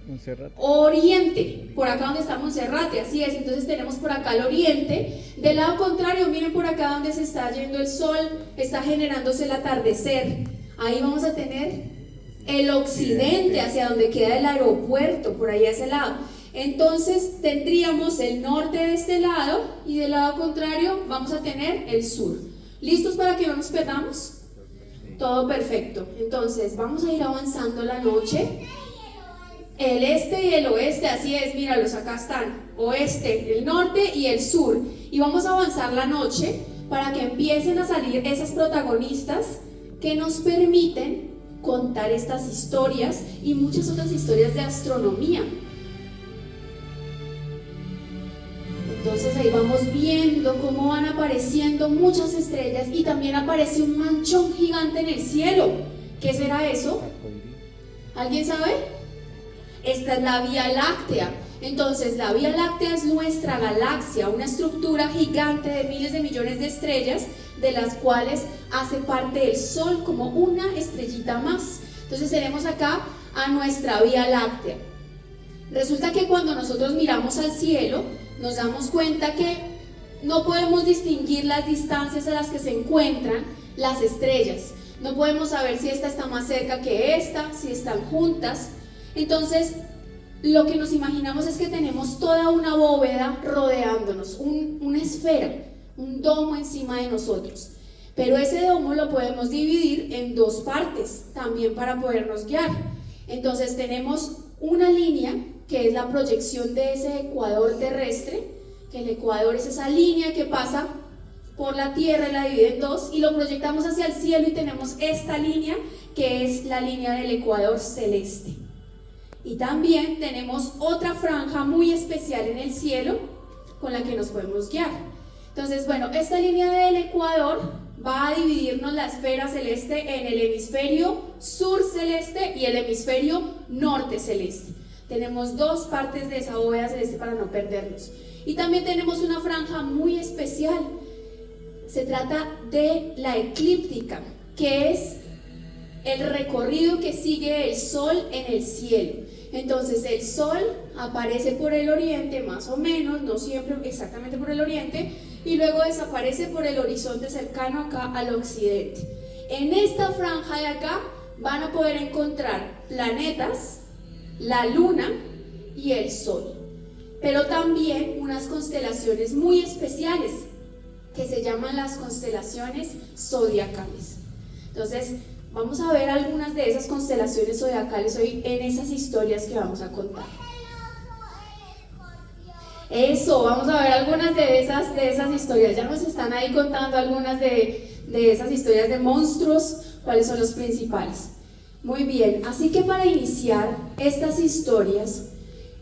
Monserrate. Oriente, por acá donde está Monserrate, así es. Entonces tenemos por acá el oriente. Del lado contrario, miren por acá donde se está yendo el sol, está generándose el atardecer. Ahí vamos a tener el occidente, hacia donde queda el aeropuerto, por ahí a ese lado. Entonces tendríamos el norte de este lado y del lado contrario vamos a tener el sur. ¿Listos para que no nos perdamos? Todo perfecto. Entonces vamos a ir avanzando la noche. El este y el oeste, así es, míralos, acá están. Oeste, el norte y el sur. Y vamos a avanzar la noche para que empiecen a salir esas protagonistas que nos permiten contar estas historias y muchas otras historias de astronomía. Entonces ahí vamos viendo cómo van apareciendo muchas estrellas y también aparece un manchón gigante en el cielo. ¿Qué será eso? ¿Alguien sabe? Esta es la Vía Láctea. Entonces la Vía Láctea es nuestra galaxia, una estructura gigante de miles de millones de estrellas, de las cuales hace parte el Sol como una estrellita más. Entonces tenemos acá a nuestra Vía Láctea. Resulta que cuando nosotros miramos al cielo, nos damos cuenta que no podemos distinguir las distancias a las que se encuentran las estrellas. No podemos saber si esta está más cerca que esta, si están juntas. Entonces, lo que nos imaginamos es que tenemos toda una bóveda rodeándonos, una esfera, un domo encima de nosotros. Pero ese domo lo podemos dividir en dos partes, también para podernos guiar. Entonces tenemos una línea que es la proyección de ese ecuador terrestre, que el ecuador es esa línea que pasa por la Tierra y la divide en dos, y lo proyectamos hacia el cielo y tenemos esta línea que es la línea del ecuador celeste. Y también tenemos otra franja muy especial en el cielo con la que nos podemos guiar. Entonces, bueno, esta línea del ecuador va a dividirnos la esfera celeste en el hemisferio sur celeste y el hemisferio norte celeste. Tenemos dos partes de esa bóveda celeste para no perdernos. Y también tenemos una franja muy especial. Se trata de la eclíptica, que es el recorrido que sigue el sol en el cielo. Entonces el sol aparece por el oriente, más o menos, no siempre exactamente por el oriente, y luego desaparece por el horizonte cercano acá al occidente. En esta franja de acá van a poder encontrar planetas, la luna y el sol, pero también unas constelaciones muy especiales que se llaman las constelaciones zodiacales. Entonces vamos a ver algunas de esas constelaciones zodiacales hoy en esas historias que vamos a contar. Eso, vamos a ver algunas de esas historias. Ya nos están ahí contando algunas de esas historias de monstruos, cuáles son los principales. Muy bien, así que para iniciar estas historias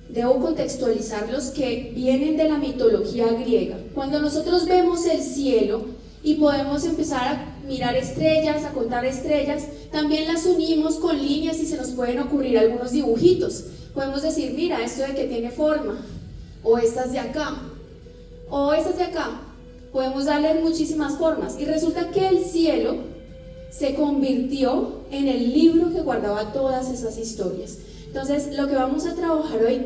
debo contextualizar los que vienen de la mitología griega. Cuando nosotros vemos el cielo y podemos empezar a mirar estrellas, a contar estrellas, también las unimos con líneas y se nos pueden ocurrir algunos dibujitos. Podemos decir, mira, esto de que tiene forma, o estas de acá, o estas de acá. Podemos darle muchísimas formas y resulta que el cielo se convirtió en el libro que guardaba todas esas historias. Entonces, lo que vamos a trabajar hoy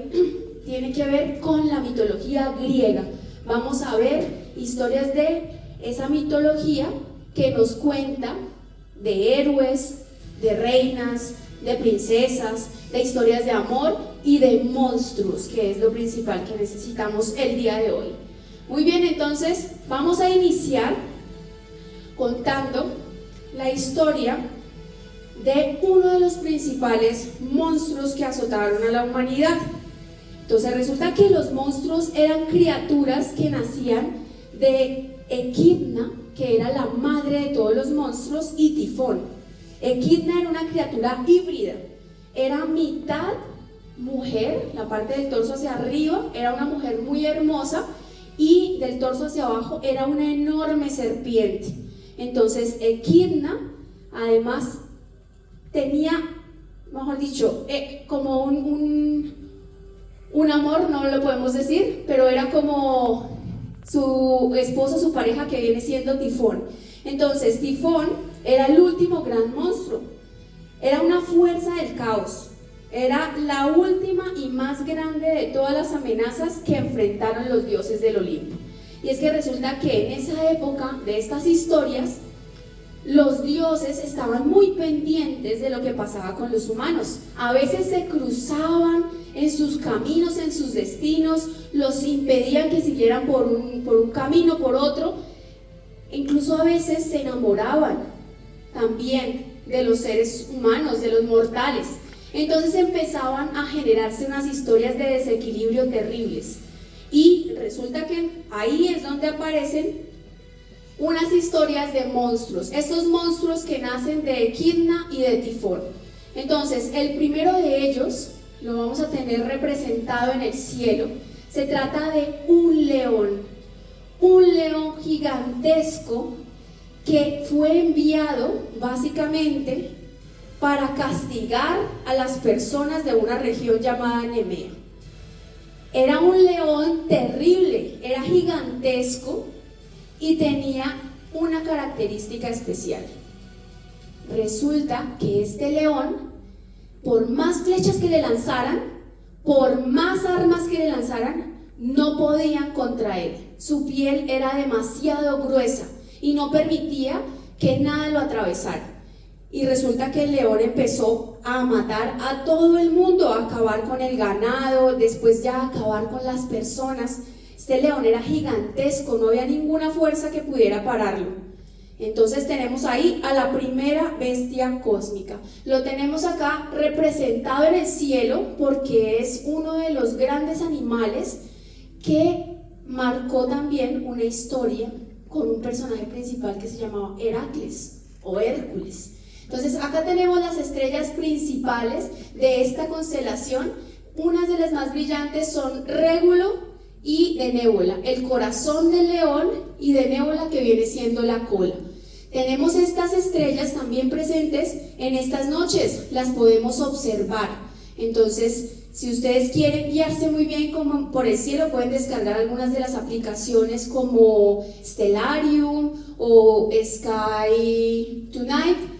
tiene que ver con la mitología griega. Vamos a ver historias de esa mitología que nos cuenta de héroes, de reinas, de princesas, de historias de amor y de monstruos, que es lo principal que necesitamos el día de hoy. Muy bien, entonces vamos a iniciar contando la historia de uno de los principales monstruos que azotaron a la humanidad. Entonces resulta que los monstruos eran criaturas que nacían de Equidna, que era la madre de todos los monstruos, y Tifón. Equidna era una criatura híbrida, era mitad mujer, la parte del torso hacia arriba era una mujer muy hermosa y del torso hacia abajo era una enorme serpiente. Entonces Equidna además tenía, mejor dicho, como un amor, no lo podemos decir, pero era como su esposo, su pareja, que viene siendo Tifón. Entonces Tifón era el último gran monstruo, era una fuerza del caos, Era la última y más grande de todas las amenazas que enfrentaron los dioses del Olimpo. Y es que resulta que en esa época de estas historias, los dioses estaban muy pendientes de lo que pasaba con los humanos. A veces se cruzaban en sus caminos, en sus destinos, los impedían que siguieran por un camino, por otro. Incluso a veces se enamoraban también de los seres humanos, de los mortales. Entonces empezaban a generarse unas historias de desequilibrio terribles. Y resulta que ahí es donde aparecen unas historias de monstruos, estos monstruos que nacen de Equidna y de Tifón. Entonces, el primero de ellos lo vamos a tener representado en el cielo. Se trata de un león gigantesco que fue enviado básicamente para castigar a las personas de una región llamada Nemea. Era un león terrible, era gigantesco y tenía una característica especial. Resulta que este león, por más flechas que le lanzaran, por más armas que le lanzaran, no podían contra él. Su piel era demasiado gruesa y no permitía que nada lo atravesara. Y resulta que el león empezó a matar a todo el mundo, a acabar con el ganado, después ya a acabar con las personas. Este león era gigantesco, no había ninguna fuerza que pudiera pararlo. Entonces tenemos ahí a la primera bestia cósmica. Lo tenemos acá representado en el cielo porque es uno de los grandes animales que marcó también una historia con un personaje principal que se llamaba Heracles o Hércules. Entonces acá tenemos las estrellas principales de esta constelación. Unas de las más brillantes son Régulo y Denébola, el corazón del león, y Denébola, que viene siendo la cola. Tenemos estas estrellas también presentes en estas noches, las podemos observar. Entonces, si ustedes quieren guiarse muy bien como por el cielo, pueden descargar algunas de las aplicaciones como Stellarium o Sky Tonight,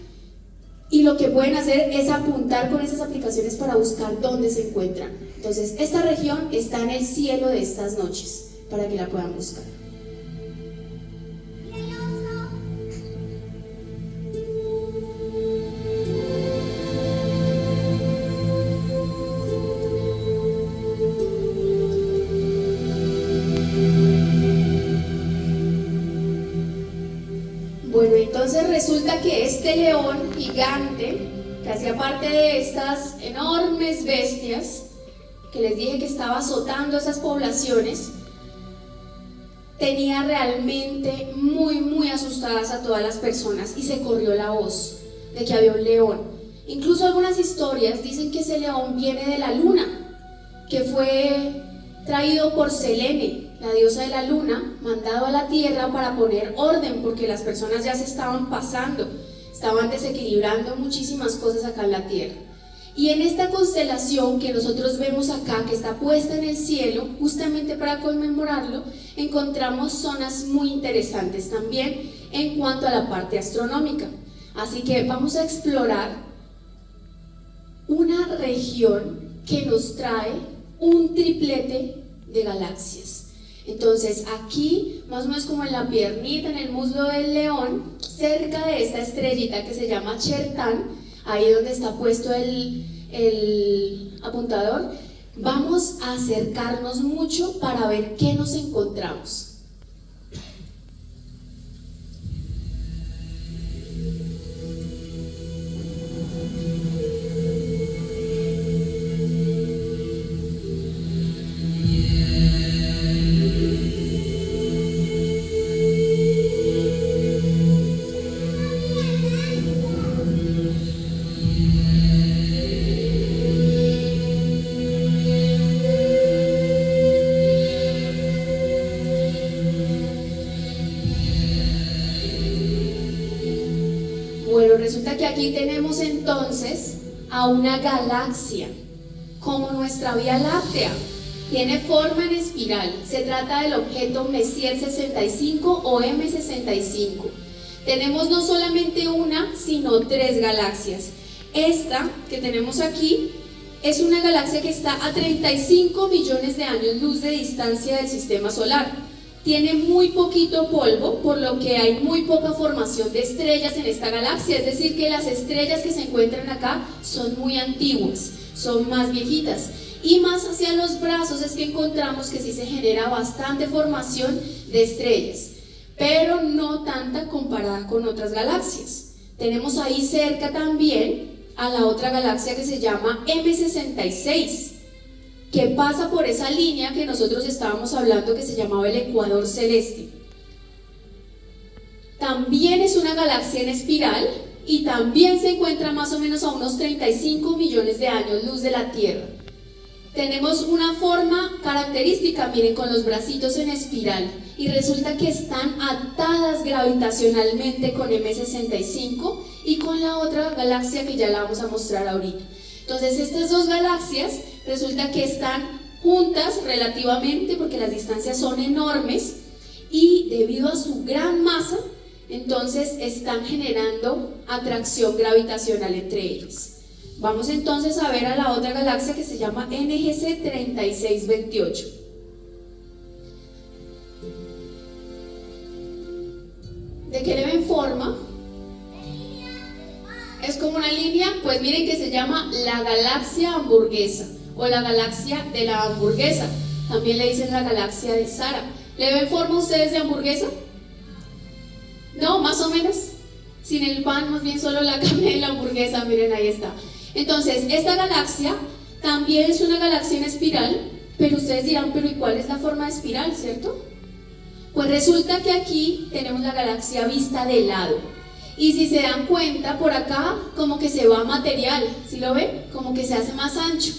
y lo que pueden hacer es apuntar con esas aplicaciones para buscar dónde se encuentran. Entonces, esta región está en el cielo de estas noches, para que la puedan buscar. Bueno, entonces resulta que este león gigante, que hacía parte de estas enormes bestias, que les dije que estaba azotando esas poblaciones, tenía realmente muy asustadas a todas las personas, y se corrió la voz de que había un león. Incluso algunas historias dicen que ese león viene de la luna, que fue traído por Selene, la diosa de la luna, mandado a la tierra para poner orden, porque las personas ya se estaban pasando, estaban desequilibrando muchísimas cosas acá en la tierra. Y en esta constelación que nosotros vemos acá, que está puesta en el cielo, justamente para conmemorarlo, encontramos zonas muy interesantes también en cuanto a la parte astronómica. Así que vamos a explorar una región que nos trae un triplete de galaxias. Entonces aquí, más o menos como en la piernita, en el muslo del león, cerca de esta estrellita que se llama Chertán, ahí donde está puesto el apuntador, vamos a acercarnos mucho para ver qué nos encontramos. Bueno, resulta que aquí tenemos entonces a una galaxia, como nuestra Vía Láctea. Tiene forma en espiral. Se trata del objeto Messier 65 o M65. Tenemos no solamente una, sino 3 galaxias. Esta que tenemos aquí es una galaxia que está a 35 millones de años luz de distancia del sistema solar. Tiene muy poquito polvo, por lo que hay muy poca formación de estrellas en esta galaxia, es decir que las estrellas que se encuentran acá son muy antiguas, son más viejitas. Y más hacia los brazos es que encontramos que sí se genera bastante formación de estrellas, pero no tanta comparada con otras galaxias. Tenemos ahí cerca también a la otra galaxia que se llama M66, que pasa por esa línea que nosotros estábamos hablando que se llamaba el ecuador celeste. También es una galaxia en espiral y también se encuentra más o menos a unos 35 millones de años luz de la Tierra. Tenemos una forma característica, miren, con los bracitos en espiral, y resulta que están atadas gravitacionalmente con M65 y con la otra galaxia que ya la vamos a mostrar ahorita. Entonces estas dos galaxias resulta que están juntas relativamente porque las distancias son enormes y debido a su gran masa, entonces están generando atracción gravitacional entre ellas. Vamos entonces a ver a la otra galaxia que se llama NGC 3628. ¿De qué le ven forma? Es como una línea, pues miren que se llama la galaxia hamburguesa o la galaxia de la hamburguesa. También le dicen la galaxia de Sara. ¿Le ven forma ustedes de hamburguesa? No, más o menos. Sin el pan, más bien solo la carne de la hamburguesa, miren, ahí está. Entonces, esta galaxia también es una galaxia en espiral, pero ustedes dirán, pero ¿y cuál es la forma de espiral, cierto? Pues resulta que aquí tenemos la galaxia vista de lado. Y si se dan cuenta, por acá como que se va material, ¿sí lo ven? Como que se hace más ancho.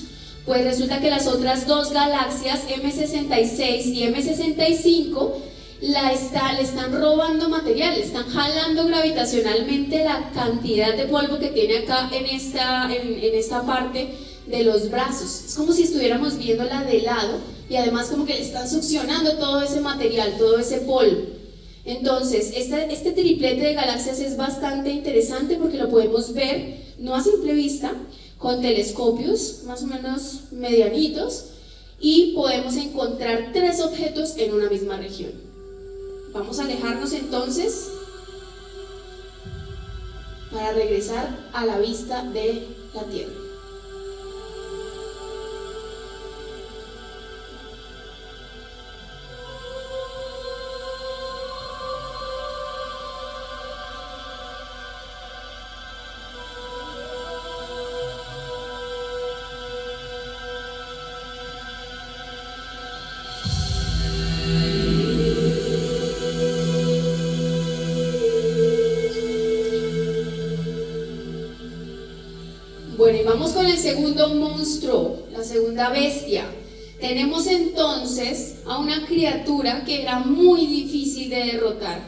Pues resulta que las otras dos galaxias, M66 y M65, le están robando material, le están jalando gravitacionalmente la cantidad de polvo que tiene acá en esta parte de los brazos. Es como si estuviéramos viéndola de lado y además como que le están succionando todo ese material, todo ese polvo. Entonces, este triplete de galaxias es bastante interesante porque lo podemos ver, no a simple vista, con telescopios más o menos medianitos, y podemos encontrar 3 objetos en una misma región. Vamos a alejarnos entonces para regresar a la vista de la Tierra. Bueno, y vamos con el segundo monstruo, la segunda bestia. Tenemos entonces a una criatura que era muy difícil de derrotar.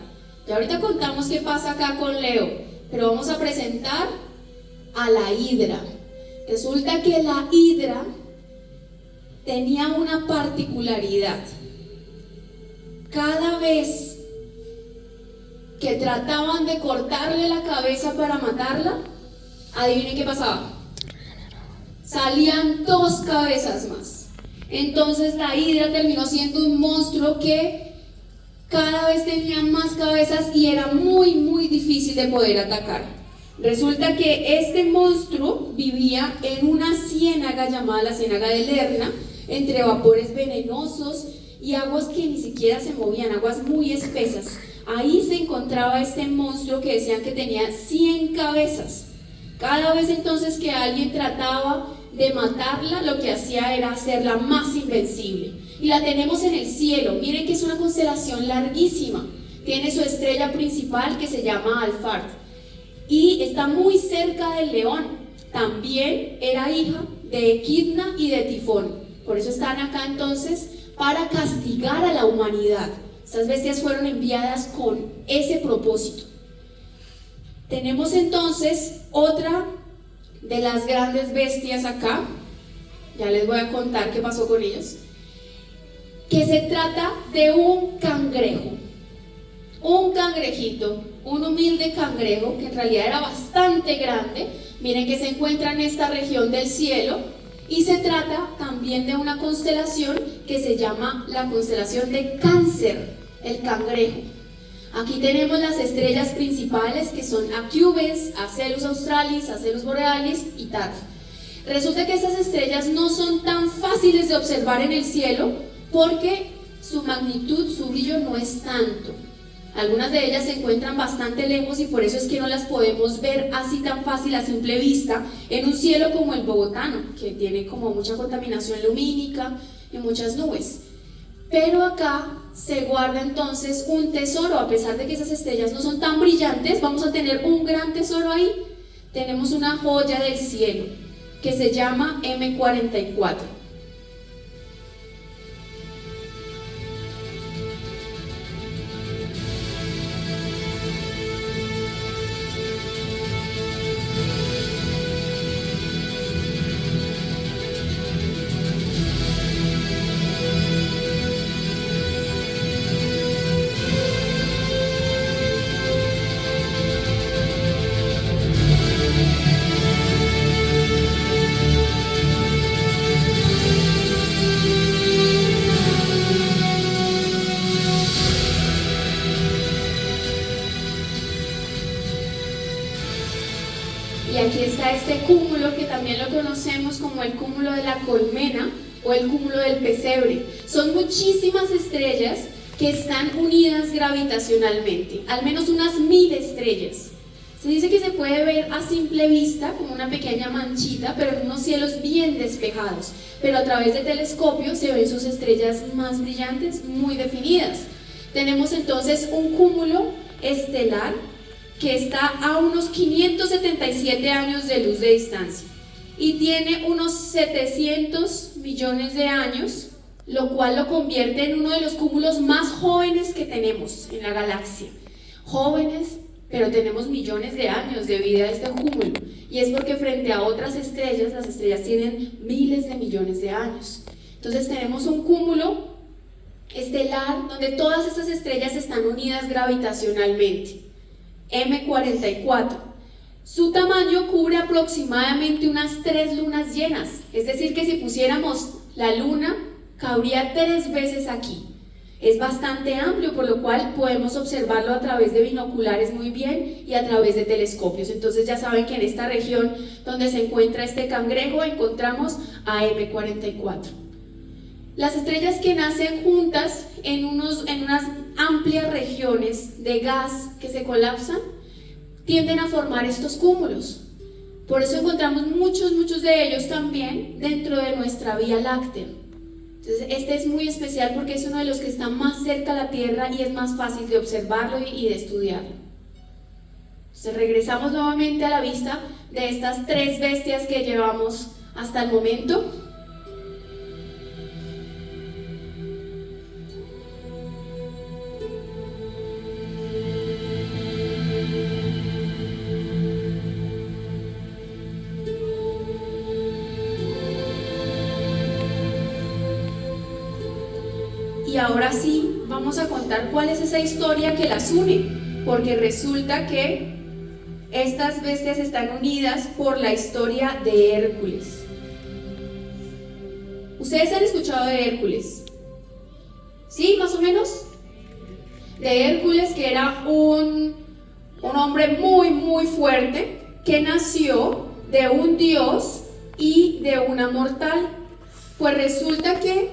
Ya ahorita contamos qué pasa acá con Leo, pero vamos a presentar a la Hidra. Resulta que la Hidra tenía una particularidad. Cada vez que trataban de cortarle la cabeza para matarla, adivinen qué pasaba. Salían 2 cabezas más. Entonces la Hidra terminó siendo un monstruo que cada vez tenía más cabezas y era muy difícil de poder atacar. Resulta que este monstruo vivía en una ciénaga llamada la ciénaga de Lerna, entre vapores venenosos y aguas que ni siquiera se movían, aguas muy espesas. Ahí se encontraba este monstruo que decían que tenía 100 cabezas. Cada vez entonces que alguien trataba de matarla, lo que hacía era hacerla más invencible. Y la tenemos en el cielo. Miren que es una constelación larguísima. Tiene su estrella principal que se llama Alphard y está muy cerca del León. También era hija de Equidna y de Tifón. Por eso están acá entonces para castigar a la humanidad. Estas bestias fueron enviadas con ese propósito. Tenemos entonces otra de las grandes bestias acá, ya les voy a contar qué pasó con ellos, que se trata de un cangrejo, un cangrejito, un humilde cangrejo que en realidad era bastante grande. Miren que se encuentra en esta región del cielo Y se trata también de una constelación que se llama la constelación de Cáncer, el cangrejo. Aquí tenemos las estrellas principales que son Acubes, Acelus Australis, Acelus Borealis y Tarf. Resulta que estas estrellas no son tan fáciles de observar en el cielo porque su magnitud, su brillo no es tanto. Algunas de ellas se encuentran bastante lejos y por eso es que no las podemos ver así tan fácil a simple vista en un cielo como el bogotano, que tiene como mucha contaminación lumínica y muchas nubes. Pero acá se guarda entonces un tesoro. A pesar de que esas estrellas no son tan brillantes, vamos a tener un gran tesoro ahí. Tenemos una joya del cielo que se llama M44. Y aquí está este cúmulo que también lo conocemos como el cúmulo de la colmena o el cúmulo del pesebre. Son muchísimas estrellas que están unidas gravitacionalmente, al menos unas 1000 estrellas. Se dice que se puede ver a simple vista como una pequeña manchita, pero en unos cielos bien despejados. Pero a través de telescopios se ven sus estrellas más brillantes, muy definidas. Tenemos entonces un cúmulo estelar que está a unos 577 años de luz de distancia y tiene unos 700 millones de años, lo cual lo convierte en uno de los cúmulos más jóvenes que tenemos en la galaxia. Jóvenes, pero tenemos millones de años de vida de este cúmulo, y es porque frente a otras estrellas, las estrellas tienen miles de millones de años. Entonces tenemos un cúmulo estelar donde todas estas estrellas están unidas gravitacionalmente. M44. Su tamaño cubre aproximadamente unas 3 lunas llenas, es decir que si pusiéramos la luna, cabría 3 veces aquí. Es bastante amplio, por lo cual podemos observarlo a través de binoculares muy bien y a través de telescopios. Entonces ya saben que en esta región donde se encuentra este cangrejo encontramos a M44. Las estrellas que nacen juntas en unas amplias regiones de gas que se colapsan tienden a formar estos cúmulos. Por eso encontramos muchos de ellos también dentro de nuestra Vía Láctea. Entonces este es muy especial porque es uno de los que está más cerca a la Tierra y es más fácil de observarlo y de estudiarlo. Entonces regresamos nuevamente a la vista de estas 3 bestias que llevamos hasta el momento. Y ahora sí, vamos a contar cuál es esa historia que las une, porque resulta que estas bestias están unidas por la historia de Hércules. ¿Ustedes han escuchado de Hércules? ¿Sí, más o menos? De Hércules, que era un hombre muy fuerte, que nació de un dios y de una mortal. Pues resulta que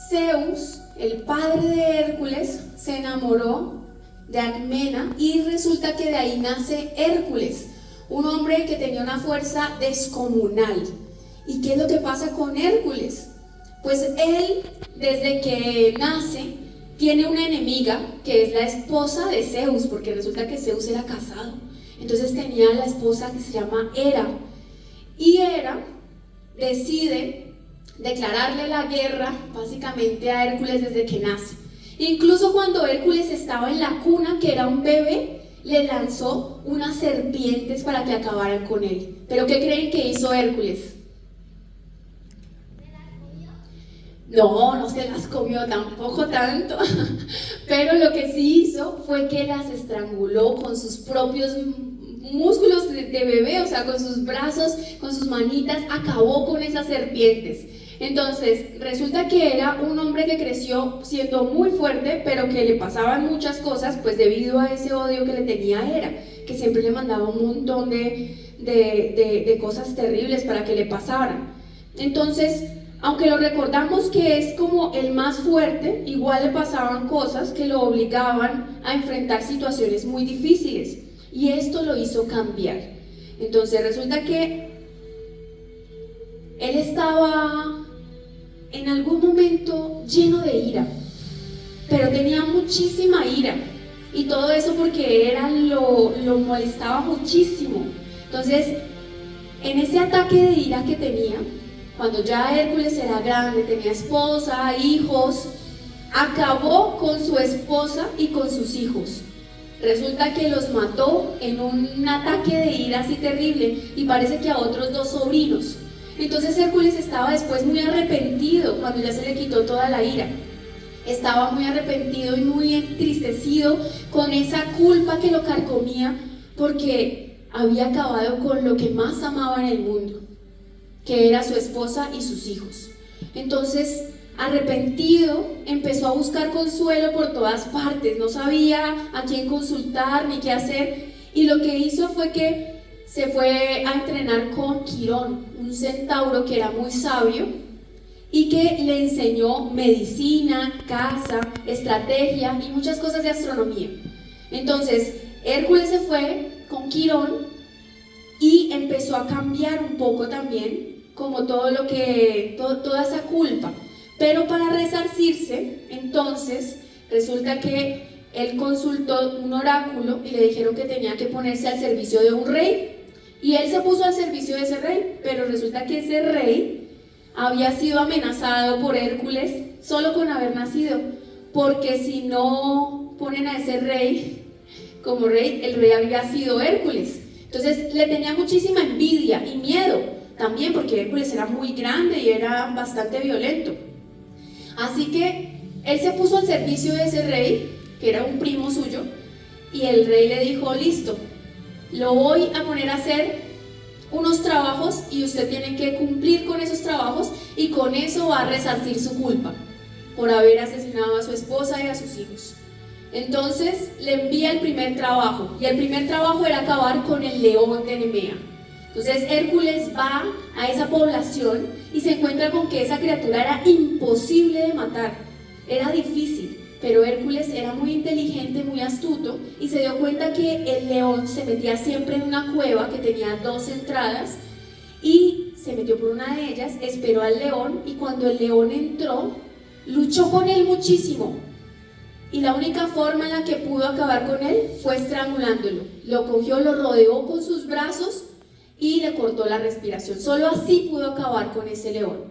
Zeus, el padre de Hércules, se enamoró de Alcmena y resulta que de ahí nace Hércules, un hombre que tenía una fuerza descomunal. ¿Y qué es lo que pasa con Hércules? Pues él, desde que nace, tiene una enemiga que es la esposa de Zeus, porque resulta que Zeus era casado. Entonces tenía la esposa que se llama Hera, y Hera decide declararle la guerra básicamente a Hércules desde que nace. Incluso cuando Hércules estaba en la cuna, que era un bebé, le lanzó unas serpientes para que acabaran con él. ¿Pero qué creen que hizo Hércules? No se las comió, tampoco tanto. Pero lo que sí hizo fue que las estranguló con sus propios músculos de bebé, o sea, con sus brazos, con sus manitas, acabó con esas serpientes. Entonces, resulta que era un hombre que creció siendo muy fuerte, pero que le pasaban muchas cosas, pues debido a ese odio que le tenía a Hera, que siempre le mandaba un montón de cosas terribles para que le pasaran. Entonces, aunque lo recordamos que es como el más fuerte, igual le pasaban cosas que lo obligaban a enfrentar situaciones muy difíciles, y esto lo hizo cambiar. Entonces resulta que él estaba en algún momento lleno de ira, pero tenía muchísima ira, y todo eso porque Hera lo molestaba muchísimo. Entonces, en ese ataque de ira que tenía, cuando ya Hércules era grande, tenía esposa, hijos, acabó con su esposa y con sus hijos. Resulta que los mató en un ataque de ira así terrible, y parece que a otros 2 sobrinos. Entonces Hércules estaba después muy arrepentido cuando ya se le quitó toda la ira. Estaba muy arrepentido y muy entristecido con esa culpa que lo carcomía, porque había acabado con lo que más amaba en el mundo, que era su esposa y sus hijos. Entonces, arrepentido, empezó a buscar consuelo por todas partes, no sabía a quién consultar ni qué hacer, y lo que hizo fue que se fue a entrenar con Quirón, un centauro que era muy sabio y que le enseñó medicina, caza, estrategia y muchas cosas de astronomía. Entonces, Hércules se fue con Quirón y empezó a cambiar un poco también, como toda esa culpa. Pero para resarcirse, entonces, resulta que él consultó un oráculo y le dijeron que tenía que ponerse al servicio de un rey. Y él se puso al servicio de ese rey, pero resulta que ese rey había sido amenazado por Hércules solo con haber nacido, porque si no ponen a ese rey como rey, el rey había sido Hércules. Entonces le tenía muchísima envidia y miedo también, porque Hércules era muy grande y era bastante violento. Así que él se puso al servicio de ese rey, que era un primo suyo, y el rey le dijo: listo, lo voy a poner a hacer unos trabajos y usted tiene que cumplir con esos trabajos, y con eso va a resarcir su culpa por haber asesinado a su esposa y a sus hijos. Entonces le envía el primer trabajo, y el primer trabajo era acabar con el león de Nemea. Entonces Hércules va a esa población y se encuentra con que esa criatura era imposible de matar, era difícil. Pero Hércules era muy inteligente, muy astuto, y se dio cuenta que el león se metía siempre en una cueva que tenía 2 entradas, y se metió por una de ellas, esperó al león, y cuando el león entró, luchó con él muchísimo. Y la única forma en la que pudo acabar con él fue estrangulándolo. Lo cogió, lo rodeó con sus brazos y le cortó la respiración. Solo así pudo acabar con ese león.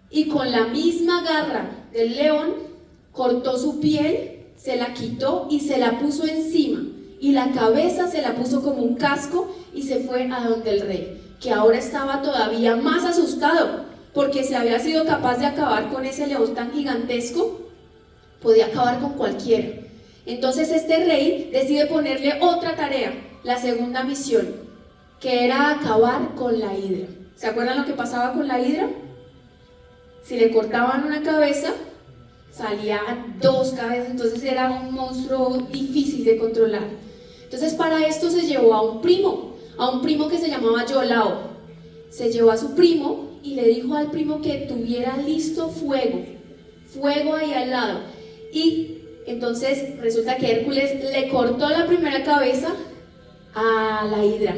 Y con la misma garra del león, cortó su piel, se la quitó y se la puso encima, y la cabeza se la puso como un casco, y se fue a donde el rey, que ahora estaba todavía más asustado, porque si había sido capaz de acabar con ese león tan gigantesco, podía acabar con cualquiera. Entonces este rey decide ponerle otra tarea, la segunda misión, que era acabar con la hidra. ¿Se acuerdan lo que pasaba con la hidra? Si le cortaban una cabeza, salían 2 cabezas, entonces era un monstruo difícil de controlar. Entonces para esto se llevó a un primo que se llamaba Iolao. Se llevó a su primo y le dijo al primo que tuviera listo fuego ahí al lado. Y entonces resulta que Hércules le cortó la primera cabeza a la hidra,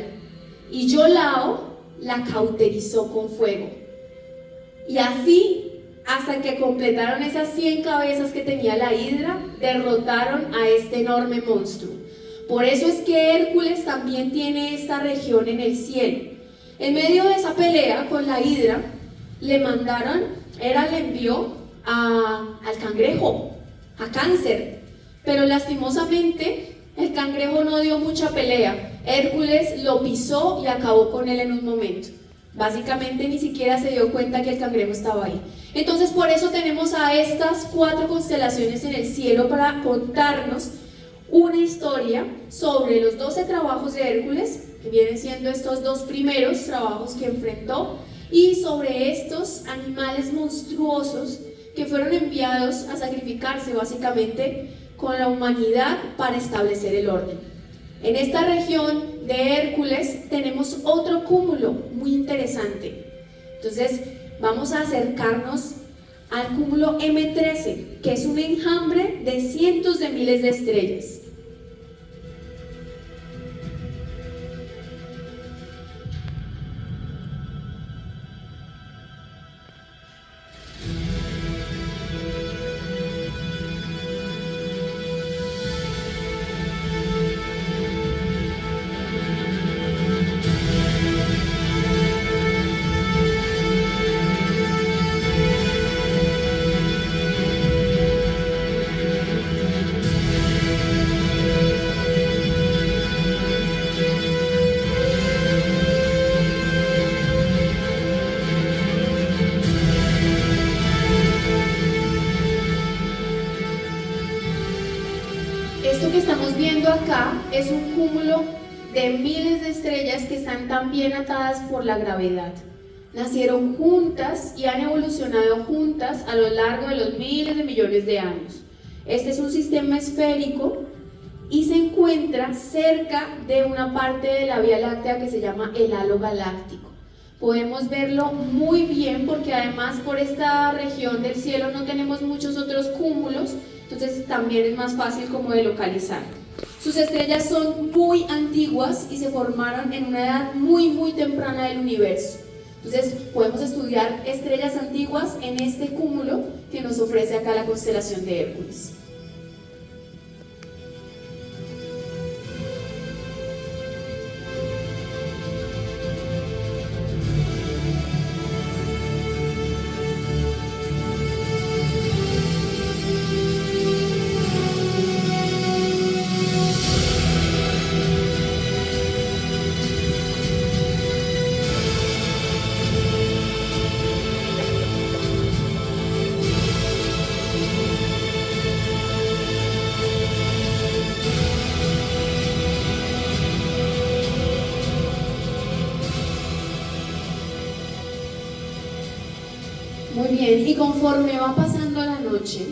y Iolao la cauterizó con fuego. Y así, hasta que completaron esas 100 cabezas que tenía la hidra, derrotaron a este enorme monstruo. Por eso es que Hércules también tiene esta región en el cielo. En medio de esa pelea con la hidra, Hera le envió al cangrejo, a Cáncer, pero lastimosamente el cangrejo no dio mucha pelea. Hércules lo pisó y acabó con él en un momento. Básicamente ni siquiera se dio cuenta que el cangrejo estaba ahí. Entonces por eso tenemos a estas 4 constelaciones en el cielo, para contarnos una historia sobre los 12 trabajos de Hércules, que vienen siendo estos dos primeros trabajos que enfrentó, y sobre estos animales monstruosos que fueron enviados a sacrificarse básicamente con la humanidad para establecer el orden. En esta región de Hércules tenemos otro cúmulo muy interesante. Entonces vamos a acercarnos al cúmulo M13, que es un enjambre de cientos de miles de estrellas. Esto que estamos viendo acá es un cúmulo de miles de estrellas que están también atadas por la gravedad. Nacieron juntas y han evolucionado juntas a lo largo de los miles de millones de años. Este es un sistema esférico y se encuentra cerca de una parte de la Vía Láctea que se llama el halo galáctico. Podemos verlo muy bien porque además por esta región del cielo no tenemos muchos otros cúmulos, entonces también es más fácil como de localizar. Sus estrellas son muy antiguas y se formaron en una edad muy temprana del universo. Entonces podemos estudiar estrellas antiguas en este cúmulo que nos ofrece acá la constelación de Hércules. Muy bien, y conforme va pasando la noche,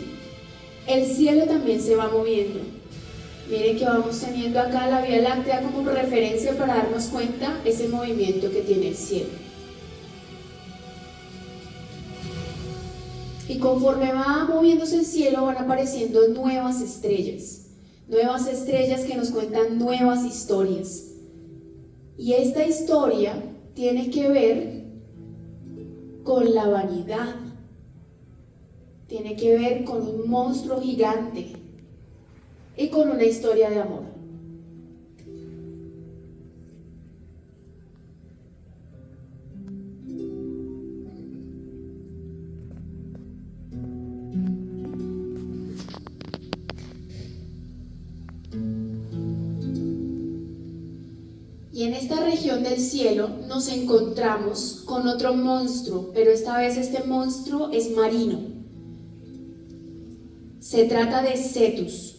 el cielo también se va moviendo. Miren que vamos teniendo acá la Vía Láctea como referencia para darnos cuenta ese movimiento que tiene el cielo. Y conforme va moviéndose el cielo van apareciendo nuevas estrellas que nos cuentan nuevas historias. Y esta historia tiene que ver con la vanidad, tiene que ver con un monstruo gigante y con una historia de amor. Y en esta región del cielo nos encontramos con otro monstruo, pero esta vez este monstruo es marino. Se trata de Cetus.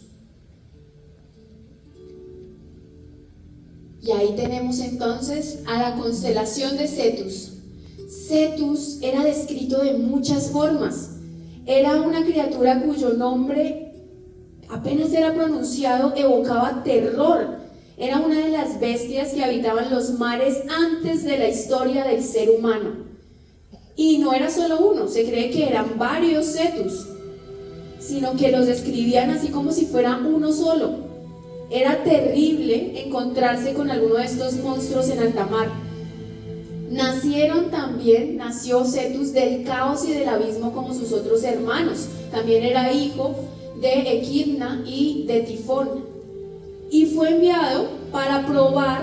Y ahí tenemos entonces a la constelación de Cetus. Cetus era descrito de muchas formas. Era una criatura cuyo nombre apenas era pronunciado evocaba terror. Era una de las bestias que habitaban los mares antes de la historia del ser humano. Y no era solo uno, se cree que eran varios Cetus, sino que los describían así como si fuera uno solo. Era terrible encontrarse con alguno de estos monstruos en alta mar. Nació Cetus del caos y del abismo como sus otros hermanos. También era hijo de Equidna y de Tifón. Y fue enviado para probar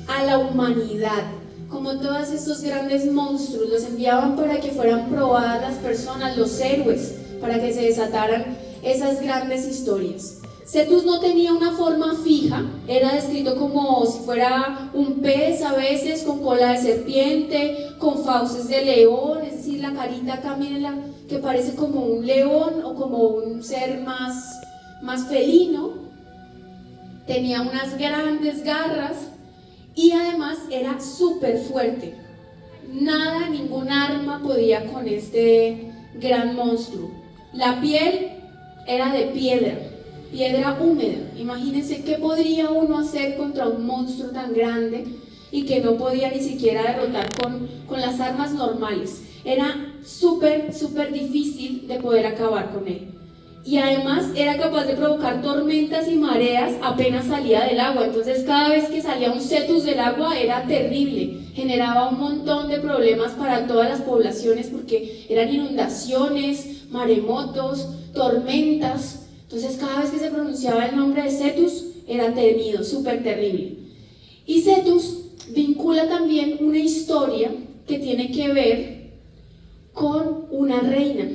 a la humanidad. Como todos estos grandes monstruos, los enviaban para que fueran probadas las personas, los héroes, para que se desataran esas grandes historias. Cetus no tenía una forma fija, era descrito como si fuera un pez a veces, con cola de serpiente, con fauces de león, es decir, la carita acá, mírenla, que parece como un león o como un ser más felino. tenía unas grandes garras y además era súper fuerte. Nada, ningún arma podía con este gran monstruo. La piel era de piedra húmeda. Imagínense qué podría uno hacer contra un monstruo tan grande y que no podía ni siquiera derrotar con las armas normales. Era súper difícil de poder acabar con él. Y además era capaz de provocar tormentas y mareas apenas salía del agua. Entonces cada vez que salía un Cetus del agua era terrible, generaba un montón de problemas para todas las poblaciones porque eran inundaciones, maremotos, tormentas. Entonces cada vez que se pronunciaba el nombre de Cetus era temido, súper terrible. Y Cetus vincula también una historia que tiene que ver con una reina.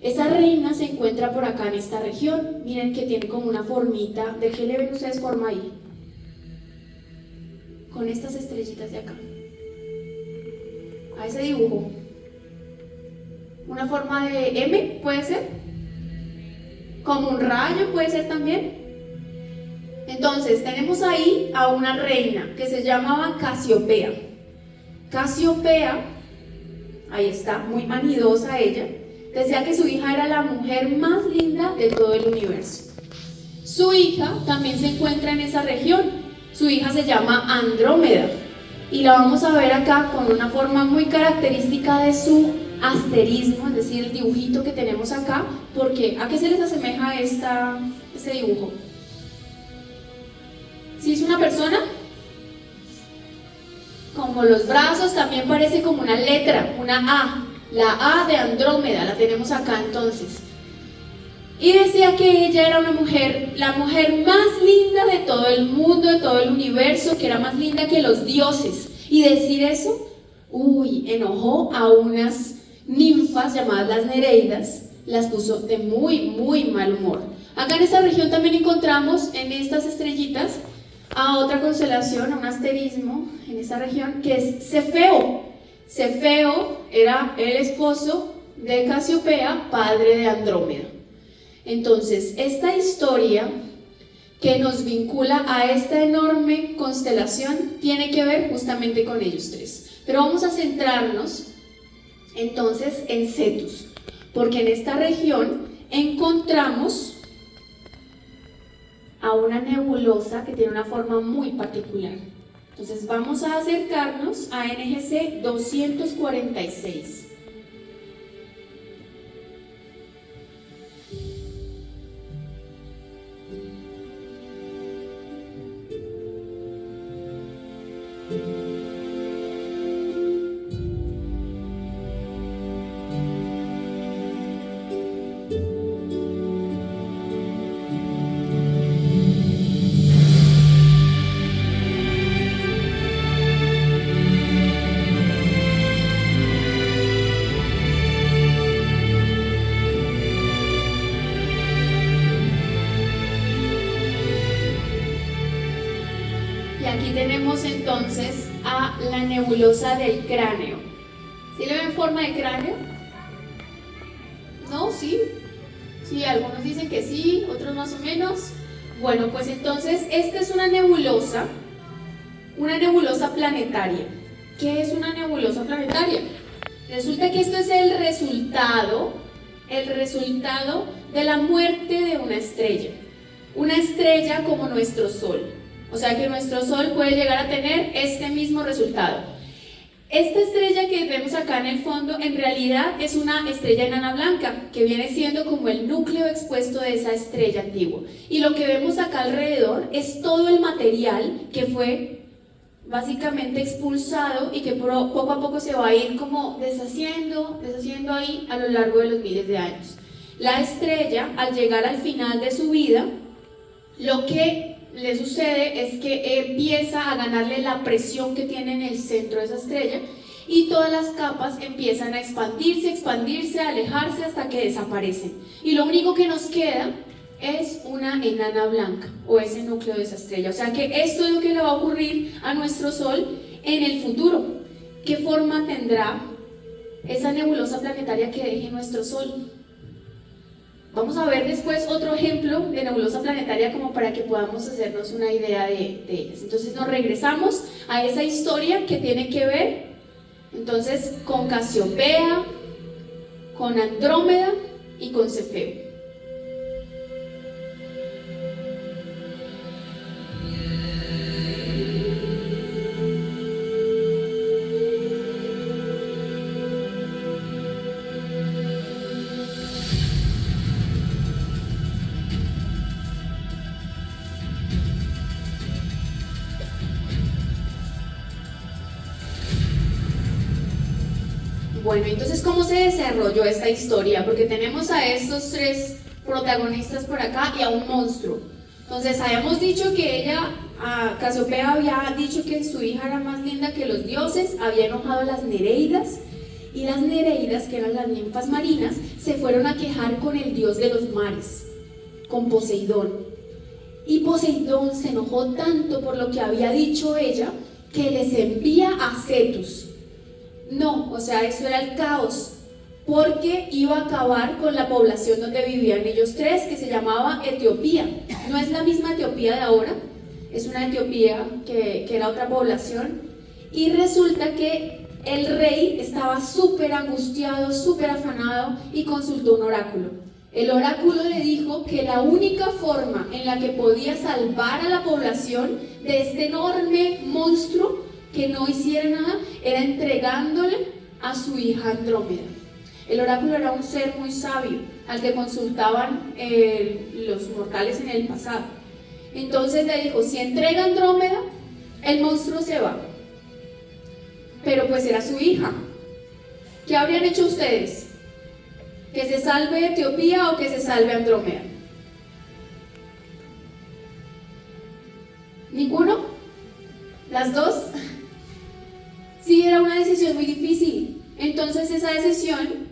Esa reina se encuentra por acá en esta región. Miren que tiene como una formita. ¿De qué le ven ustedes forma ahí? Con estas estrellitas de acá. A ese dibujo. Una forma de M, ¿puede ser? Como un rayo, ¿puede ser también? Entonces, tenemos ahí a una reina que se llamaba Casiopea. Casiopea, ahí está, muy vanidosa ella. Decía que su hija era la mujer más linda de todo el universo. Su hija también se encuentra en esa región. Su hija se llama Andrómeda y la vamos a ver acá con una forma muy característica de su asterismo, es decir, el dibujito que tenemos acá. Porque ¿a qué se les asemeja este dibujo? ¿Sí es una persona? Como los brazos, también parece como una letra, una A. La A de Andrómeda, la tenemos acá entonces. Y decía que ella era una mujer, la mujer más linda de todo el mundo, de todo el universo, que era más linda que los dioses. Y decir eso, enojó a unas ninfas llamadas las Nereidas, las puso de muy mal humor. Acá en esta región también encontramos en estas estrellitas a otra constelación, a un asterismo en esta región, que es Cefeo. Cefeo era el esposo de Casiopea, padre de Andrómeda. Entonces, esta historia que nos vincula a esta enorme constelación tiene que ver justamente con ellos tres. Pero vamos a centrarnos entonces en Cetus, porque en esta región encontramos a una nebulosa que tiene una forma muy particular. Entonces vamos a acercarnos a NGC 246. Aquí tenemos entonces a la nebulosa del cráneo. ¿Sí le ven forma de cráneo? ¿No? ¿Sí? Sí, algunos dicen que sí, otros más o menos. Bueno, pues entonces esta es una nebulosa planetaria. ¿Qué es una nebulosa planetaria? Resulta que esto es el resultado de la muerte de una estrella como nuestro Sol. O sea que nuestro Sol puede llegar a tener este mismo resultado. Esta estrella que vemos acá en el fondo en realidad es una estrella enana blanca que viene siendo como el núcleo expuesto de esa estrella antigua. Y lo que vemos acá alrededor es todo el material que fue básicamente expulsado y que poco a poco se va a ir como deshaciendo ahí a lo largo de los miles de años. La estrella, al llegar al final de su vida, lo que le sucede es que empieza a ganarle la presión que tiene en el centro de esa estrella y todas las capas empiezan a expandirse, a alejarse hasta que desaparecen. Y lo único que nos queda es una enana blanca o ese núcleo de esa estrella. O sea que esto es lo que le va a ocurrir a nuestro Sol en el futuro. ¿Qué forma tendrá esa nebulosa planetaria que deje nuestro Sol? Vamos a ver después otro ejemplo de nebulosa planetaria como para que podamos hacernos una idea de ellas. Entonces nos regresamos a esa historia que tiene que ver entonces con Casiopea, con Andrómeda y con Cefeo. Bueno, entonces, ¿cómo se desarrolló esta historia? Porque tenemos a estos tres protagonistas por acá y a un monstruo. Entonces, habíamos dicho que ella, Casiopea, había dicho que su hija era más linda que los dioses, había enojado a las Nereidas, y las Nereidas, que eran las ninfas marinas, se fueron a quejar con el dios de los mares, con Poseidón. Y Poseidón se enojó tanto por lo que había dicho ella, que les envía a Cetus. No, o sea, eso era el caos, porque iba a acabar con la población donde vivían ellos tres, que se llamaba Etiopía. No es la misma Etiopía de ahora, es una Etiopía que era otra población. Y resulta que el rey estaba súper angustiado, súper afanado y consultó un oráculo. El oráculo le dijo que la única forma en la que podía salvar a la población de este enorme monstruo que no hiciera nada, era entregándole a su hija Andrómeda. El oráculo era un ser muy sabio, al que consultaban los mortales en el pasado. Entonces le dijo, si entrega a Andrómeda, el monstruo se va. Pero pues era su hija. ¿Qué habrían hecho ustedes? ¿Que se salve Etiopía o que se salve Andrómeda? ¿Ninguno? ¿Las dos? Sí, era una decisión muy difícil. Entonces esa decisión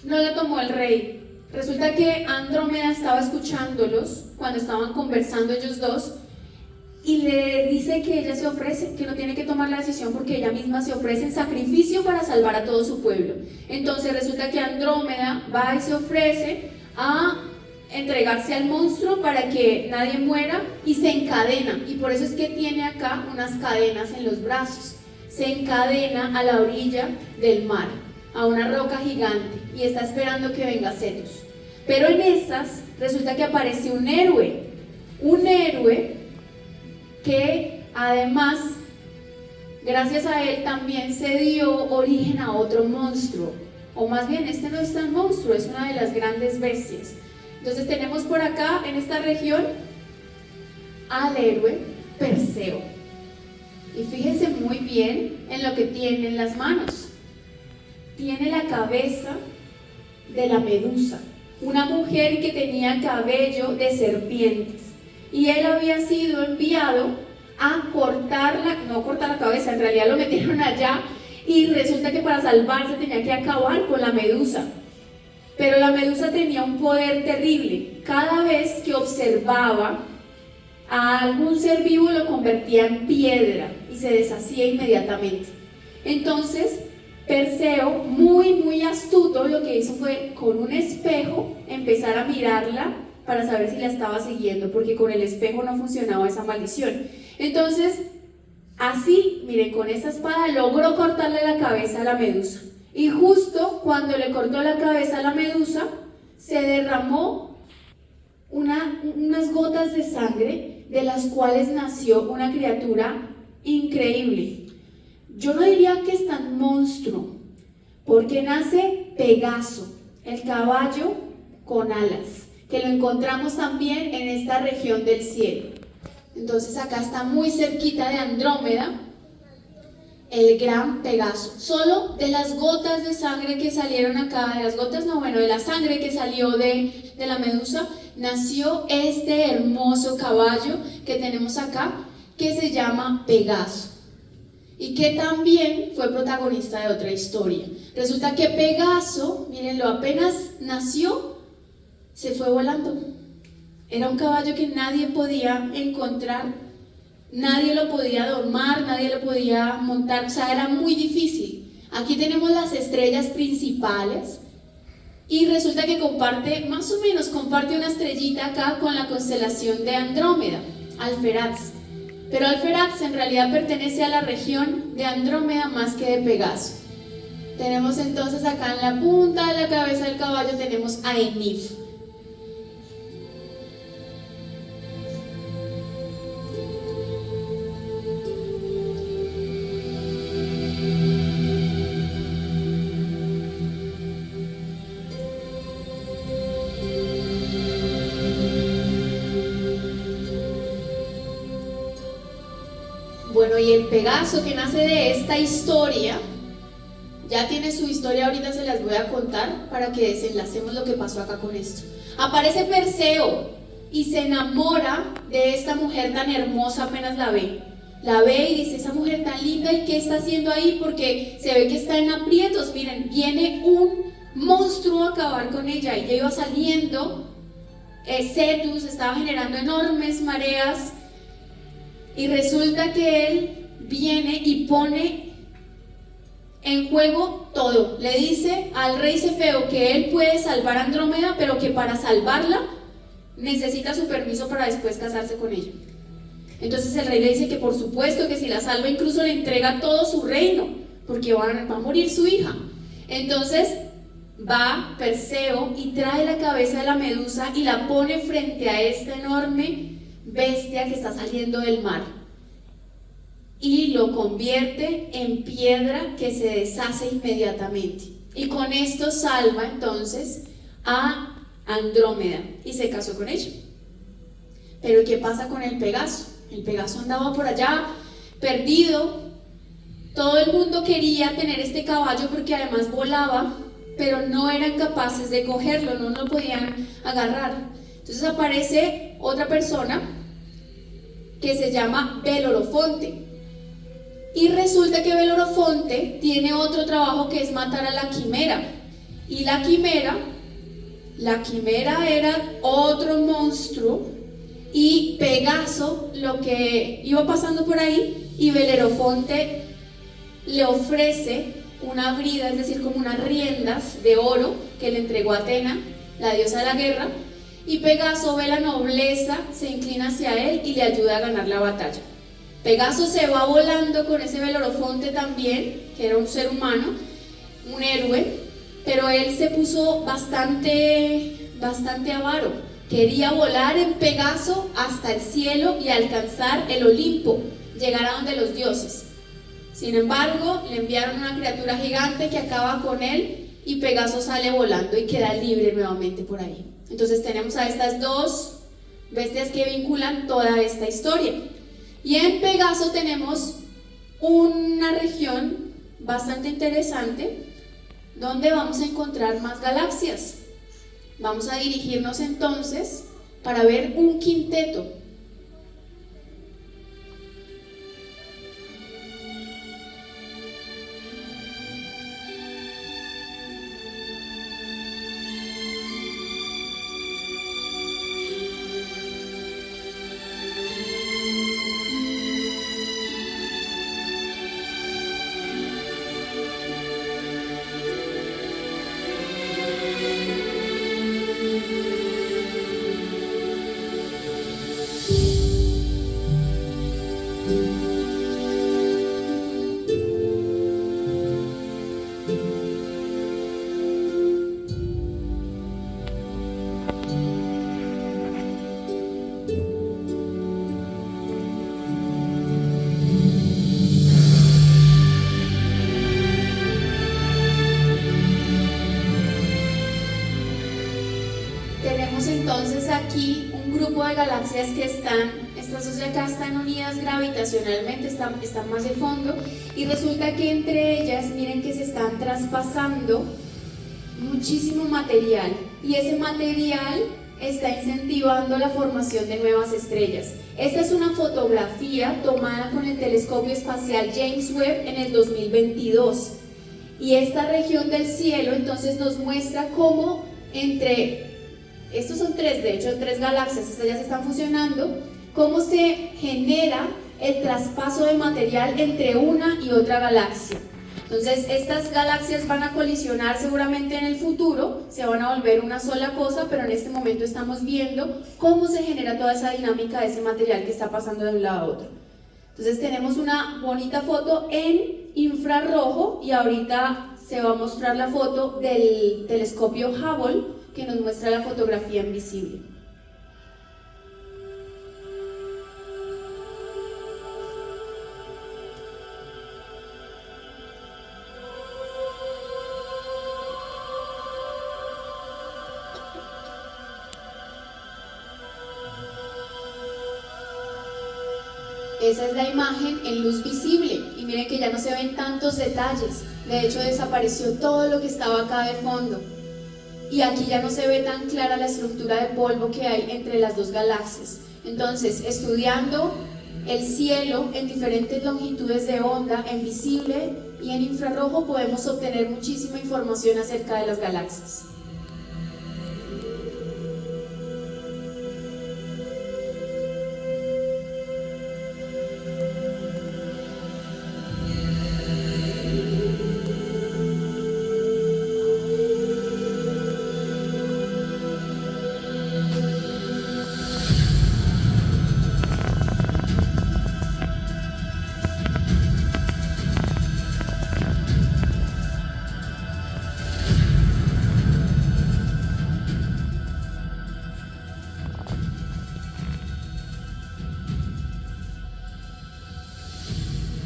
no la tomó el rey. Resulta que Andrómeda estaba escuchándolos cuando estaban conversando ellos dos y le dice que ella se ofrece, que no tiene que tomar la decisión porque ella misma se ofrece en sacrificio para salvar a todo su pueblo. Entonces resulta que Andrómeda va y se ofrece a entregarse al monstruo para que nadie muera y se encadena. Y por eso es que tiene acá unas cadenas en los brazos. Se encadena a la orilla del mar, a una roca gigante, y está esperando que venga Cetus. Pero en esas resulta que aparece un héroe que además, gracias a él también se dio origen a otro monstruo, o más bien este no es tan monstruo, es una de las grandes bestias. Entonces tenemos por acá en esta región al héroe Perseo. Y fíjense muy bien en lo que tiene en las manos. Tiene la cabeza de la Medusa, una mujer que tenía cabello de serpientes. Y él había sido enviado a no cortar la cabeza, en realidad lo metieron allá. Y resulta que para salvarse tenía que acabar con la Medusa. Pero la Medusa tenía un poder terrible. Cada vez que observaba a algún ser vivo lo convertía en piedra y se deshacía inmediatamente. Entonces Perseo, muy astuto, lo que hizo fue con un espejo empezar a mirarla para saber si la estaba siguiendo, porque con el espejo no funcionaba esa maldición. Entonces así, miren, con esa espada logró cortarle la cabeza a la Medusa, y justo cuando le cortó la cabeza a la Medusa se derramó unas gotas de sangre, de las cuales nació una criatura increíble. Yo no diría que es tan monstruo, porque nace Pegaso, el caballo con alas, que lo encontramos también en esta región del cielo. Entonces acá está muy cerquita de Andrómeda, el gran Pegaso. Solo de las gotas de sangre que salieron acá, de la sangre que salió de la Medusa, nació este hermoso caballo que tenemos acá, que se llama Pegaso, y que también fue protagonista de otra historia. Resulta que Pegaso, mírenlo, apenas nació, se fue volando. Era un caballo que nadie podía encontrar, nadie lo podía domar, nadie lo podía montar, o sea, era muy difícil. Aquí tenemos las estrellas principales, y resulta que comparte, más o menos comparte una estrellita acá con la constelación de Andrómeda, Alferatz. Pero Alferatz en realidad pertenece a la región de Andrómeda más que de Pegaso. Tenemos entonces acá en la punta de la cabeza del caballo tenemos a Enif. Bueno, y el Pegaso que nace de esta historia, ya tiene su historia, ahorita se las voy a contar para que desenlacemos lo que pasó acá con esto. Aparece Perseo y se enamora de esta mujer tan hermosa apenas la ve. La ve y dice, esa mujer tan linda, ¿y qué está haciendo ahí? Porque se ve que está en aprietos. Miren, viene un monstruo a acabar con ella y ya iba saliendo. Cetus estaba generando enormes mareas. Y resulta que él viene y pone en juego todo. Le dice al rey Cefeo que él puede salvar a Andrómeda, pero que para salvarla necesita su permiso para después casarse con ella. Entonces el rey le dice que por supuesto que si la salva incluso le entrega todo su reino, porque va a morir su hija. Entonces va Perseo y trae la cabeza de la medusa y la pone frente a esta enorme bestia que está saliendo del mar y lo convierte en piedra que se deshace inmediatamente, y con esto salva entonces a Andrómeda y se casó con ella. Pero ¿qué pasa con el Pegaso? El Pegaso andaba por allá perdido. Todo el mundo quería tener este caballo porque además volaba, pero no eran capaces de cogerlo, no lo podían agarrar. Entonces aparece otra persona que se llama Belorofonte. Y resulta que Belorofonte tiene otro trabajo que es matar a la quimera. Y la quimera era otro monstruo. Y Pegaso, lo que iba pasando por ahí, y Belorofonte le ofrece una brida, es decir, como unas riendas de oro que le entregó Atena, la diosa de la guerra. Y Pegaso ve la nobleza, se inclina hacia él y le ayuda a ganar la batalla. Pegaso se va volando con ese Belorofonte también, que era un ser humano, un héroe, pero él se puso bastante avaro. Quería volar en Pegaso hasta el cielo y alcanzar el Olimpo, llegar a donde los dioses. Sin embargo, le enviaron una criatura gigante que acaba con él y Pegaso sale volando y queda libre nuevamente por ahí. Entonces tenemos a estas dos bestias que vinculan toda esta historia. Y en Pegaso tenemos una región bastante interesante donde vamos a encontrar más galaxias. Vamos a dirigirnos entonces para ver un quinteto. Tenemos entonces aquí un grupo de galaxias que estas dos de acá están unidas gravitacionalmente, están más de fondo, y resulta que entre ellas, miren que se están traspasando muchísimo material, y ese material está incentivando la formación de nuevas estrellas. Esta es una fotografía tomada con el telescopio espacial James Webb en el 2022, y esta región del cielo entonces nos muestra cómo estos son tres galaxias, estas ya se están fusionando, cómo se genera el traspaso de material entre una y otra galaxia. Entonces estas galaxias van a colisionar seguramente en el futuro, se van a volver una sola cosa, pero en este momento estamos viendo cómo se genera toda esa dinámica de ese material que está pasando de un lado a otro. Entonces tenemos una bonita foto en infrarrojo y ahorita se va a mostrar la foto del telescopio Hubble que nos muestra la fotografía invisible. Esa es la imagen en luz visible y miren que ya no se ven tantos detalles, de hecho desapareció todo lo que estaba acá de fondo y aquí ya no se ve tan clara la estructura de polvo que hay entre las dos galaxias. Entonces, estudiando el cielo en diferentes longitudes de onda, en visible y en infrarrojo, podemos obtener muchísima información acerca de las galaxias.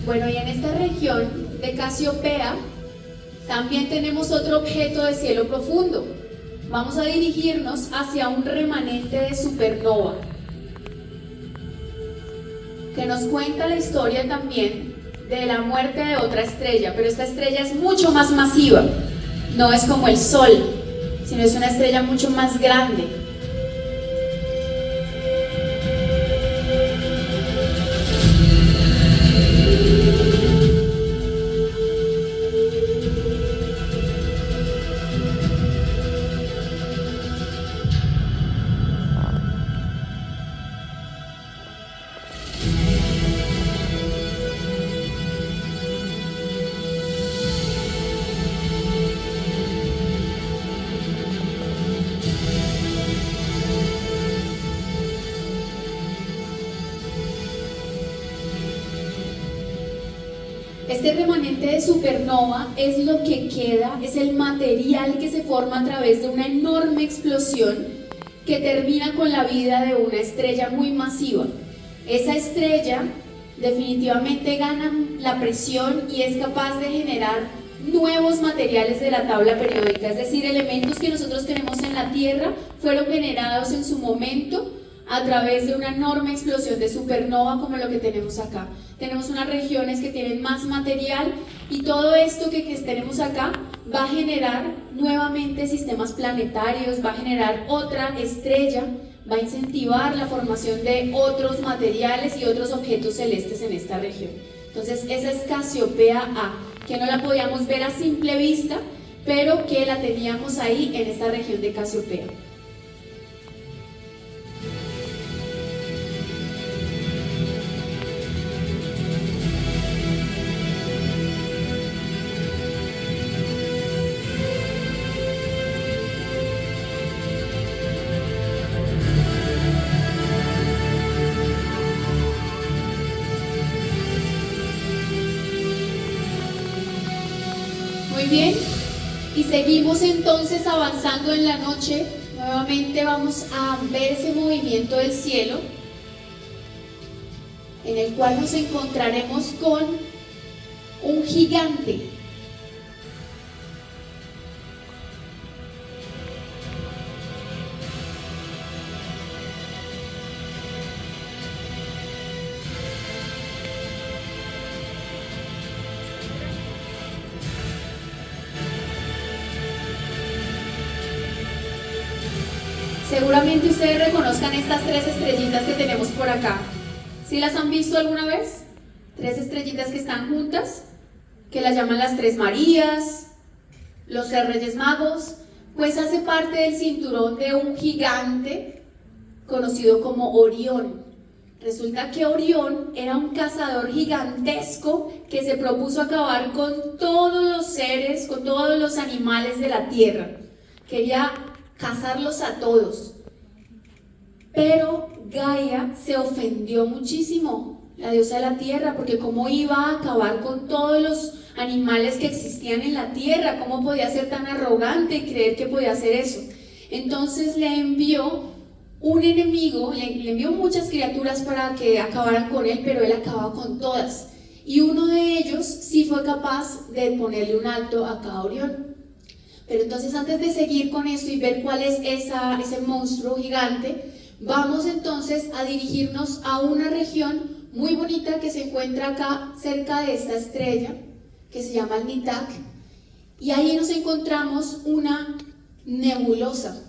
Bueno, y en esta región de Casiopea también tenemos otro objeto de cielo profundo. Vamos a dirigirnos hacia un remanente de supernova que nos cuenta la historia también de la muerte de otra estrella, pero esta estrella es mucho más masiva, no es como el Sol, sino es una estrella mucho más grande. Este remanente de supernova es lo que queda, es el material que se forma a través de una enorme explosión que termina con la vida de una estrella muy masiva. Esa estrella definitivamente gana la presión y es capaz de generar nuevos materiales de la tabla periódica, es decir, elementos que nosotros tenemos en la Tierra fueron generados en su momento a través de una enorme explosión de supernova como lo que tenemos acá. Tenemos unas regiones que tienen más material y todo esto que tenemos acá va a generar nuevamente sistemas planetarios, va a generar otra estrella, va a incentivar la formación de otros materiales y otros objetos celestes en esta región. Entonces esa es Casiopea A, que no la podíamos ver a simple vista, pero que la teníamos ahí en esta región de Casiopea. Muy bien, y seguimos entonces avanzando en la noche. Nuevamente vamos a ver ese movimiento del cielo en el cual nos encontraremos con un gigante. Seguramente ustedes reconozcan estas tres estrellitas que tenemos por acá. ¿Sí las han visto alguna vez? Tres estrellitas que están juntas, que las llaman las Tres Marías, los Tres Reyes Magos. Pues hace parte del cinturón de un gigante conocido como Orión. Resulta que Orión era un cazador gigantesco que se propuso acabar con todos los seres, con todos los animales de la Tierra. quería cazarlos a todos. Pero Gaia se ofendió muchísimo, la diosa de la tierra, porque cómo iba a acabar con todos los animales que existían en la tierra, cómo podía ser tan arrogante y creer que podía hacer eso. Entonces le envió un enemigo, le envió muchas criaturas para que acabaran con él, pero él acababa con todas. Y uno de ellos sí fue capaz de ponerle un alto a cada Orión. Pero entonces, antes de seguir con esto y ver cuál es ese monstruo gigante, vamos entonces a dirigirnos a una región muy bonita que se encuentra acá cerca de esta estrella, que se llama el Nitak, y ahí nos encontramos una nebulosa.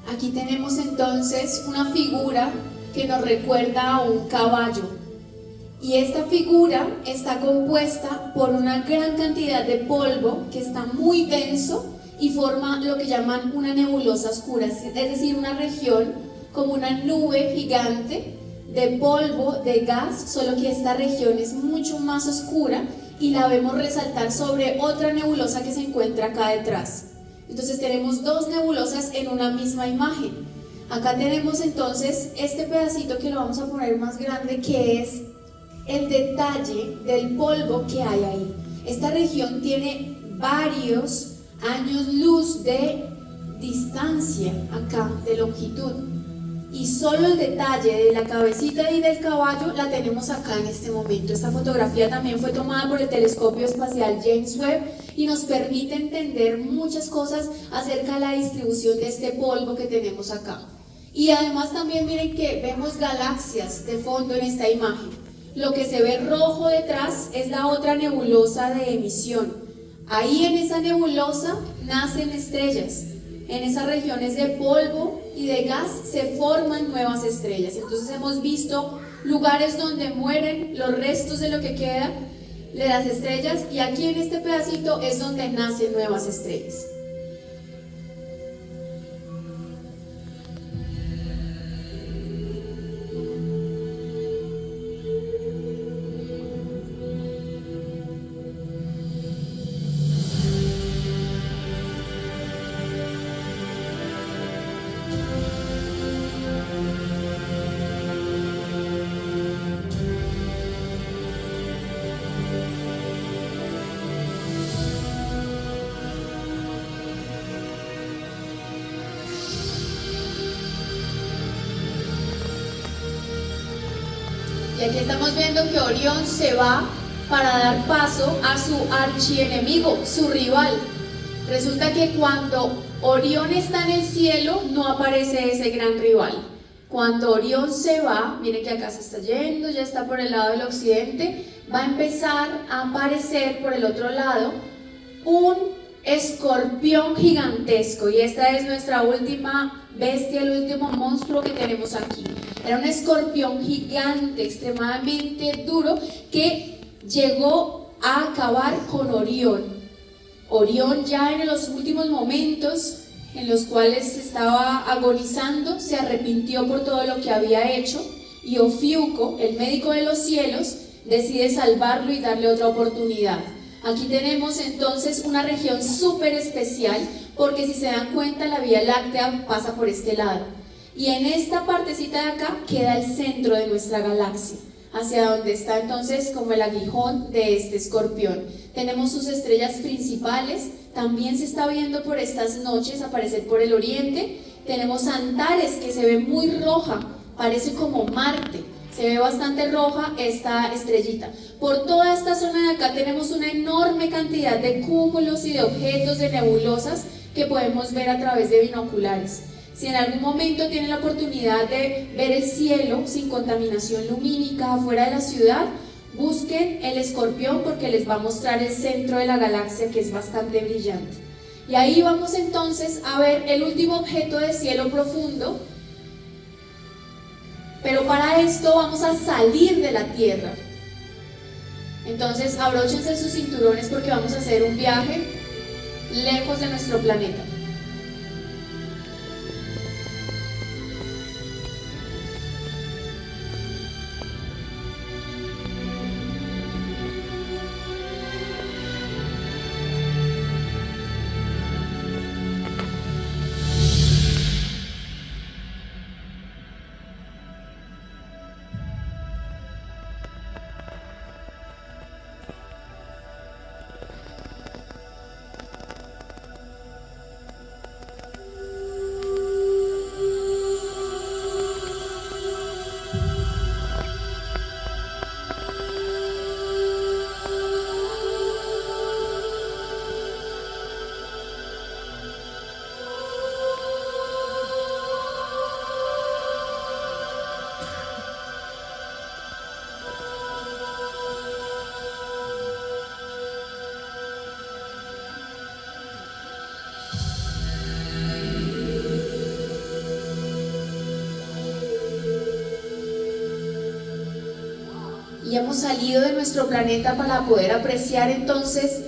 Aquí tenemos entonces una figura que nos recuerda a un caballo, y esta figura está compuesta por una gran cantidad de polvo que está muy denso y forma lo que llaman una nebulosa oscura, es decir, una región como una nube gigante de polvo, de gas, solo que esta región es mucho más oscura y la vemos resaltar sobre otra nebulosa que se encuentra acá detrás. Entonces tenemos dos nebulosas en una misma imagen. Acá tenemos entonces este pedacito que lo vamos a poner más grande, que es el detalle del polvo que hay ahí. Esta región tiene varios años luz de distancia acá, de longitud. Y solo el detalle de la cabecita y del caballo la tenemos acá en este momento. Esta fotografía también fue tomada por el telescopio espacial James Webb y nos permite entender muchas cosas acerca de la distribución de este polvo que tenemos acá. Y además también miren que vemos galaxias de fondo en esta imagen. Lo que se ve rojo detrás es la otra nebulosa de emisión. Ahí en esa nebulosa nacen estrellas. En esas regiones de polvo y de gas se forman nuevas estrellas. Entonces hemos visto lugares donde mueren los restos de lo que queda de las estrellas, y aquí en este pedacito es donde nacen nuevas estrellas. Y aquí estamos viendo que Orión se va para dar paso a su archienemigo, su rival. Resulta que cuando Orión está en el cielo, no aparece ese gran rival. Cuando Orión se va, miren que acá se está yendo, ya está por el lado del occidente, va a empezar a aparecer por el otro lado un escorpión gigantesco, y esta es nuestra última bestia, el último monstruo que tenemos aquí. Era un escorpión gigante, extremadamente duro, que llegó a acabar con Orión. Orión, ya en los últimos momentos en los cuales estaba agonizando, se arrepintió por todo lo que había hecho, y Ofiuco, el médico de los cielos, decide salvarlo y darle otra oportunidad. Aquí tenemos entonces una región súper especial, porque si se dan cuenta, la Vía Láctea pasa por este lado. Y en esta partecita de acá queda el centro de nuestra galaxia, hacia donde está entonces como el aguijón de este escorpión. Tenemos sus estrellas principales, también se está viendo por estas noches aparecer por el oriente. Tenemos Antares, que se ve muy roja, parece como Marte, se ve bastante roja esta estrellita. Por toda esta zona de acá tenemos una enorme cantidad de cúmulos y de objetos, de nebulosas, que podemos ver a través de binoculares. Si en algún momento tienen la oportunidad de ver el cielo sin contaminación lumínica afuera de la ciudad, busquen el Escorpión porque les va a mostrar el centro de la galaxia, que es bastante brillante. Y ahí vamos entonces a ver el último objeto de cielo profundo, pero para esto vamos a salir de la Tierra. Entonces abróchense sus cinturones porque vamos a hacer un viaje lejos de nuestro planeta. Y hemos salido de nuestro planeta para poder apreciar entonces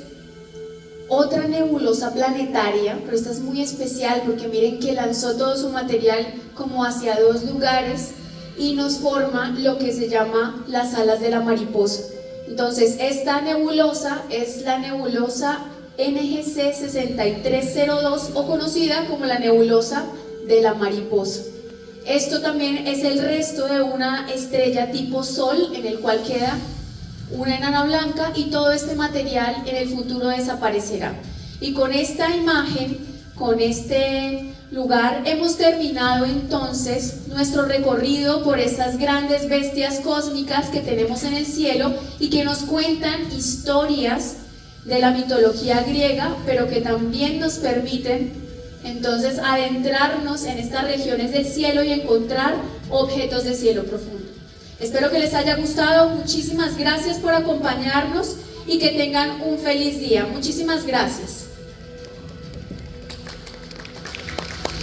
otra nebulosa planetaria, pero esta es muy especial porque miren que lanzó todo su material como hacia dos lugares y nos forma lo que se llama las alas de la mariposa. Entonces esta nebulosa es la nebulosa NGC 6302 o conocida como la nebulosa de la mariposa. Esto también es el resto de una estrella tipo Sol en el cual queda una enana blanca y todo este material en el futuro desaparecerá. Y con esta imagen, con este lugar, hemos terminado entonces nuestro recorrido por estas grandes bestias cósmicas que tenemos en el cielo y que nos cuentan historias de la mitología griega, pero que también nos permiten entonces adentrarnos en estas regiones del cielo y encontrar objetos de cielo profundo. Espero que les haya gustado, muchísimas gracias por acompañarnos y que tengan un feliz día. Muchísimas gracias.